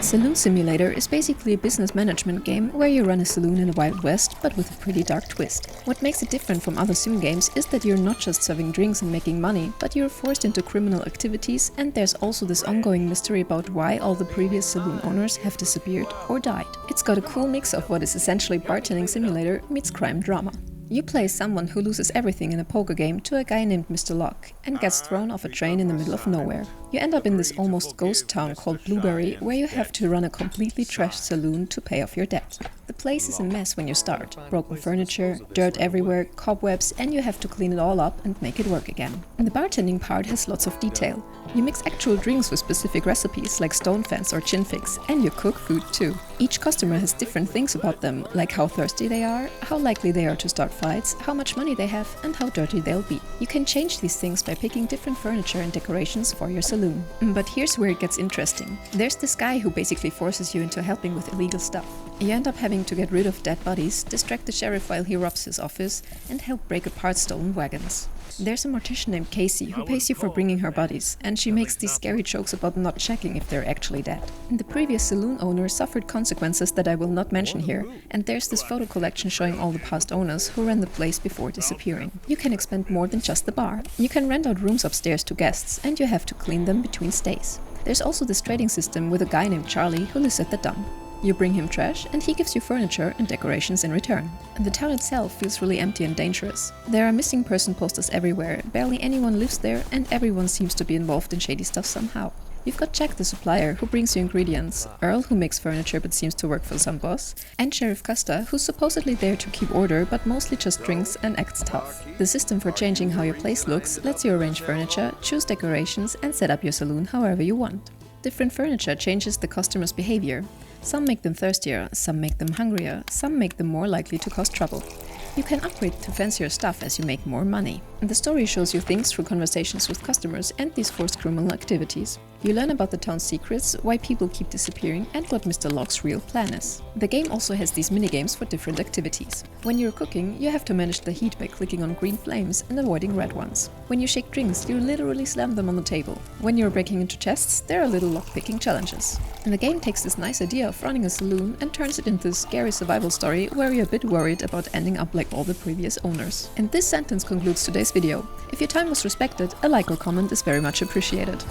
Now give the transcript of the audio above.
Saloon Simulator is basically a business management game where you run a saloon in the Wild West, but with a pretty dark twist. What makes it different from other sim games is that you're not just serving drinks and making money, but you're forced into criminal activities, and there's also this ongoing mystery about why all the previous saloon owners have disappeared or died. It's got a cool mix of what is essentially Bartending Simulator meets crime drama. You play someone who loses everything in a poker game to a guy named Mr. Locke and gets thrown off a train in the middle of nowhere. You end up in this almost ghost town called Blueberry, where you have to run a completely trashed saloon to pay off your debt. The place is a mess when you start. Broken furniture, dirt everywhere, cobwebs, and you have to clean it all up and make it work again. And the bartending part has lots of detail. You mix actual drinks with specific recipes like stone fence or chin fix, and you cook food too. Each customer has different things about them, like how thirsty they are, how likely they are to start fights, how much money they have, and how dirty they'll be. You can change these things by picking different furniture and decorations for your saloon. But here's where it gets interesting. There's this guy who basically forces you into helping with illegal stuff. You end up having to get rid of dead bodies, distract the sheriff while he robs his office, and help break apart stolen wagons. There's a mortician named Casey who pays you for bringing her bodies, and she makes these scary jokes about not checking if they're actually dead. And the previous saloon owner suffered consequences that I will not mention here, and there's this photo collection showing all the past owners who ran the place before disappearing. You can expand more than just the bar. You can rent out rooms upstairs to guests, and you have to clean them between stays. There's also this trading system with a guy named Charlie who lives at the dump. You bring him trash and he gives you furniture and decorations in return. And the town itself feels really empty and dangerous. There are missing person posters everywhere, barely anyone lives there, and everyone seems to be involved in shady stuff somehow. You've got Jack the supplier, who brings you ingredients, Earl, who makes furniture but seems to work for some boss, and Sheriff Custer, who's supposedly there to keep order but mostly just drinks and acts tough. The system for changing how your place looks lets you arrange furniture, choose decorations, and set up your saloon however you want. Different furniture changes the customer's behavior. Some make them thirstier, some make them hungrier, some make them more likely to cause trouble. You can upgrade to fancier stuff as you make more money. And the story shows you things through conversations with customers and these forced criminal activities. You learn about the town's secrets, why people keep disappearing, and what Mr. Locke's real plan is. The game also has these minigames for different activities. When you're cooking, you have to manage the heat by clicking on green flames and avoiding red ones. When you shake drinks, you literally slam them on the table. When you're breaking into chests, there are little lock-picking challenges. And the game takes this nice idea of running a saloon and turns it into a scary survival story where you're a bit worried about ending up like all the previous owners. And this sentence concludes today's video. If your time was respected, a like or comment is very much appreciated.